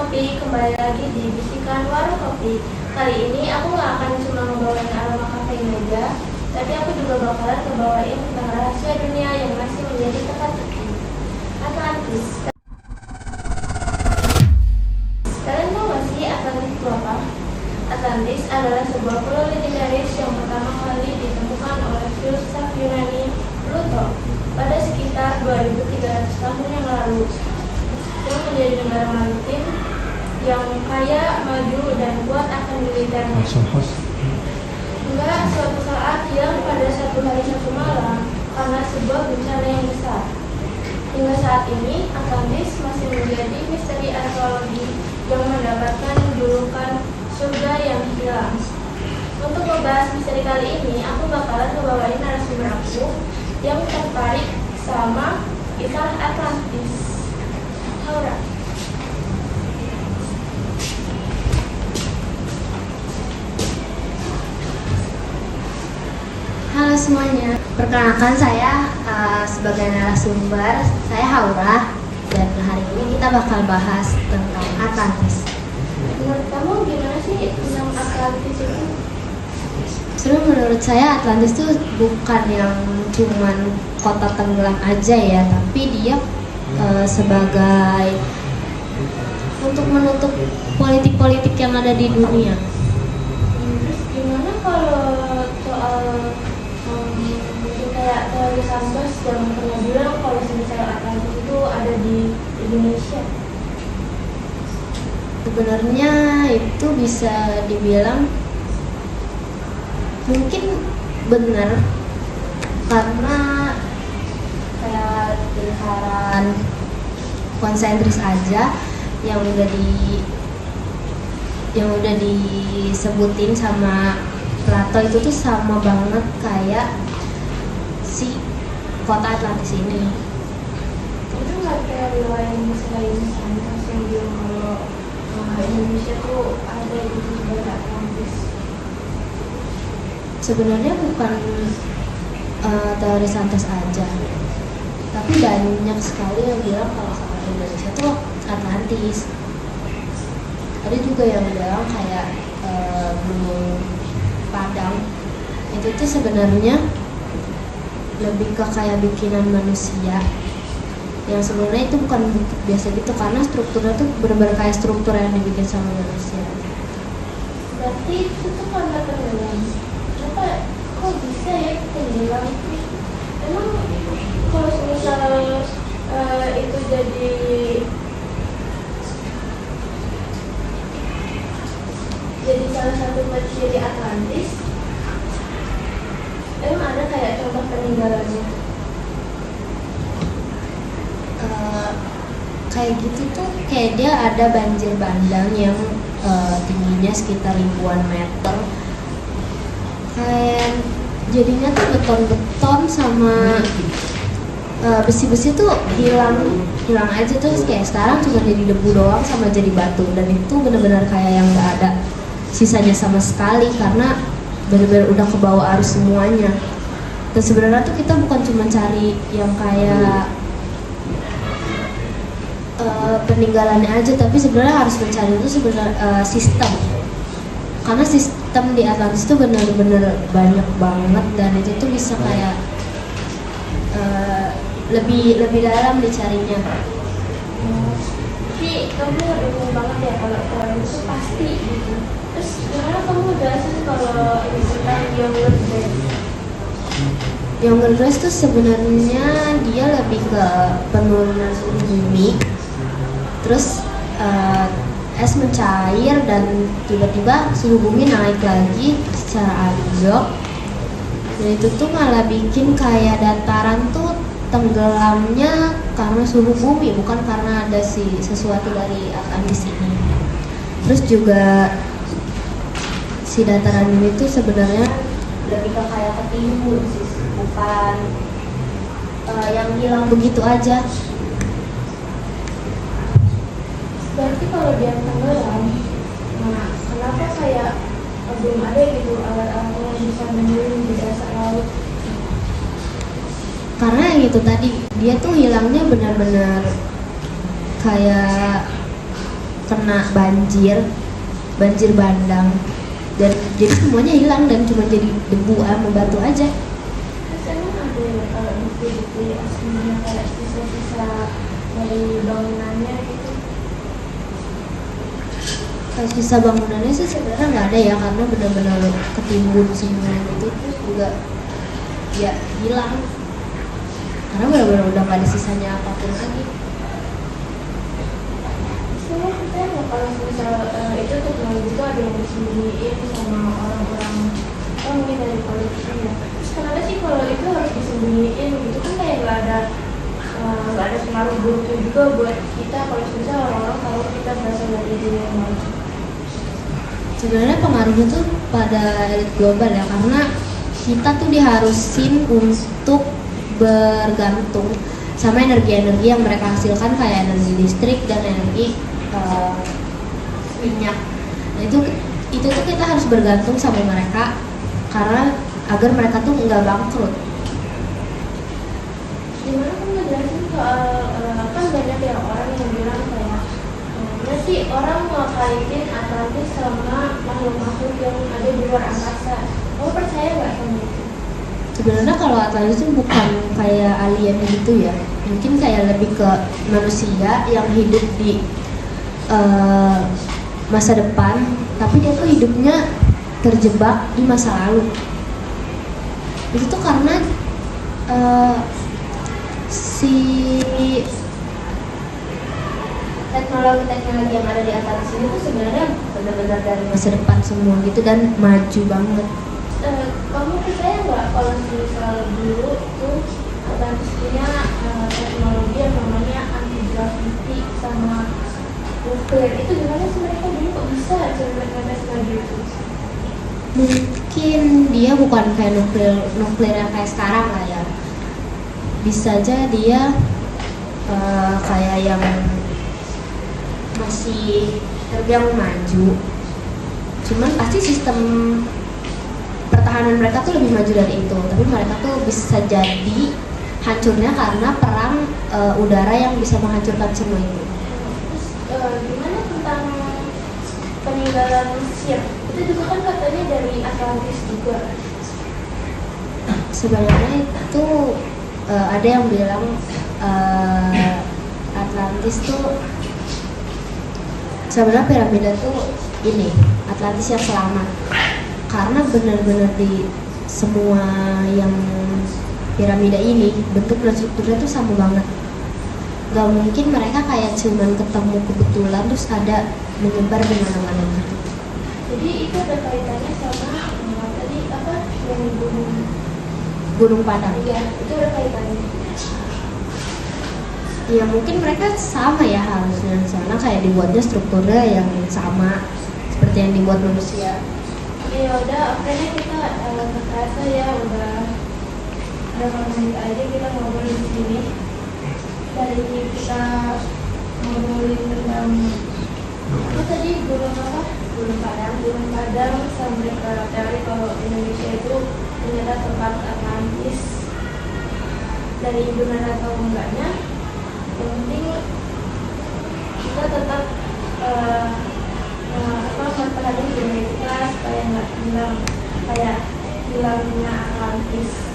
Kopi, kembali lagi di Bisikan Warung Kopi. Kali ini aku gak akan cuma ngebawain aroma kafein aja, tapi aku juga bakalan ngebawain tentang rahasia dunia yang masih menjadi teka-teki. Atlantis. Kalian tahu gak sih Atlantis itu apa? Atlantis adalah sebuah pulau legendaris yang pertama kali ditemukan oleh filsuf Yunani Plato pada sekitar 2300 tahun yang lalu. Yang menjadi negara maritim yang kaya, maju, dan kuat akan militernya. Hingga suatu saat hilang pada satu hari satu malam karena sebuah bencana yang besar. Hingga saat ini Atlantis masih menjadi misteri arkeologi yang mendapatkan julukan surga yang hilang. Untuk membahas misteri kali ini, aku bakalan ngebawain narasumber aku yang tertarik sama kisah Atlantis. Laura. Halo semuanya, perkenalkan saya sebagai narasumber, saya Haura, dan hari ini kita bakal bahas tentang Atlantis. Menurut kamu gimana sih tentang Atlantis itu? Sebenarnya menurut saya Atlantis itu bukan yang cuman kota tenggelam aja ya, tapi dia sebagai untuk menutup politik-politik yang ada di dunia. Terus gimana kalau soal mungkin kayak teori Sambas yang pernah bilang kalau misalnya Atlantis itu ada di Indonesia? Sebenarnya itu bisa dibilang mungkin benar karena kayak lingkaran konsentris aja yang udah disebutin sama Plato itu tuh sama banget kayak si kota Atlantis ini. Itu nggak kayak riwayat selain Sambas yang bilang kalau Indonesia tuh ada gitu sebagai Atlantis? Sebenarnya bukan teori santas aja, tapi banyak sekali yang bilang kalau Indonesia tuh Atlantis. Ada juga yang bilang kayak Gunung Padang itu tuh sebenarnya lebih ke kayak bikinan manusia, yang sebenarnya itu bukan biasa gitu karena strukturnya tuh benar-benar kayak struktur yang dibikin sama manusia. Berarti itu tuh karena tenggelam. Kenapa kok bisa ya tenggelam? Emang kalau misalnya itu jadi salah satu ciri Atlantis, emang ada kayak contoh peninggalannya? Kayak gitu tuh kayak dia ada banjir bandang yang tingginya sekitar ribuan meter, kayak jadinya tuh beton-beton sama besi-besi tuh hilang aja, terus kayak sekarang cuma jadi debu doang sama jadi batu, dan itu benar-benar kayak yang nggak ada sisanya sama sekali karena benar-benar udah ke bawah arus semuanya. Dan sebenarnya tuh kita bukan cuma cari yang kayak peninggalannya aja, tapi sebenarnya harus mencari itu sebenarnya sistem, karena sistem di Atlantis itu benar-benar banyak banget dan itu tuh bisa kayak lebih dalam dicarinya. Tapi kamu bingung banget ya kalau Atlantis itu pasti gitu. Terus gimana kamu jelasin kalau ini tentang Younger Dress? Younger Dress tuh sebenarnya dia lebih ke penurunan suhu bumi, terus es mencair dan tiba-tiba suhu bumi naik lagi secara anjlok, dan itu tuh malah bikin kayak dataran tuh tenggelamnya karena suhu bumi, bukan karena ada sesuatu dari Atlantis ini. Terus juga si dataran bumi itu sebenarnya lebih ke kayak ketimbun sih, bukan yang hilang begitu aja. Berarti kalau dia tenggelam, nah kenapa kayak belum ada gitu alat-alat yang bisa menurun di dasar laut? Karena yang itu tadi, dia tuh hilangnya benar-benar kayak kena banjir bandang, dan jadi semuanya hilang dan cuma jadi debu sama batu aja. Terus emang ada ya kalau bukti-bukti aslinya kayak sisa-sisa dari bangunannya gitu? Kalau sisa bangunannya sih sebenarnya nggak ada ya, karena benar-benar ketimbun semua gitu, terus juga ya hilang karena benar-benar udah nggak ada sisanya apapun lagi. Sebenarnya kita nggak kalau misal itu teknologi itu ada yang disembunyiin sama orang-orang, oh mungkin dari polisi ya. Terus kenapa sih kalau itu harus disembunyiin gitu, kan kayak nggak ada pengaruh buruknya juga buat kita kalau misal orang-orang tahu kita berasal dari dunia yang maju. Sebenarnya pengaruhnya tuh pada elit global ya, karena kita tuh diharusin untuk bergantung sama energi-energi yang mereka hasilkan, kayak energi listrik dan energi minyak. Nah, itu tuh kita harus bergantung sama mereka karena agar mereka tuh nggak bangkrut. Gimana kan ngejelasin soal kan banyak ya orang yang bilang kayak berarti orang ngakaitin Atlantis sama makhluk-makhluk yang ada di luar angkasa. Kamu percaya nggak sama itu? Sebenarnya kalau Atlantis itu bukan kayak alien gitu ya, mungkin kayak lebih ke manusia yang hidup di masa depan, tapi dia tuh hidupnya terjebak di masa lalu. Itu tuh karena si teknologi yang ada di Atlantis ini tuh sebenarnya benar-benar dari masa depan semua gitu dan maju banget. Kamu percaya nggak kalau misal dulu tuh Atlantis punya teknologi yang namanya anti gravity sama nuklir? Itu gimana sih mereka dulu kok bisa cerdas lagi itu? Mungkin dia bukan kayak nuklir yang kayak sekarang lah ya. Bisa aja dia kayak yang masih terbilang maju. Cuman pasti sistem pertahanan mereka tuh lebih maju dari itu. Tapi mereka tuh bisa jadi hancurnya karena perang udara yang bisa menghancurkan semua itu. Terus gimana tentang peninggalan Mesir? Itu juga kan katanya dari Atlantis juga. Sebenarnya itu ada yang bilang Atlantis tuh sebenarnya piramida tuh ini Atlantis yang selamat, karena benar-benar di semua yang piramida ini bentuk dan strukturnya tuh sama banget. Gak mungkin mereka kayak cuman ketemu kebetulan terus ada menyebar di mana-mana gitu. Jadi itu ada kaitannya sama tadi apa yang Gunung Padang. Iya, itu ada kaitannya. Ya mungkin mereka sama ya harusnya, soalnya kayak dibuatnya strukturnya yang sama seperti yang dibuat manusia. Ya udah, akhirnya kita terasa ya udah berapa menit aja kita ngobrol di sini. Dari kita ngobrolin tentang apa tadi Gunung Padang sampai ke teori kalau Indonesia itu ternyata tempat Atlantis. Dari benar atau enggaknya, yang penting kita tetap memperhatikan dunia kita supaya nggak hilang kayak hilangnya Atlantis.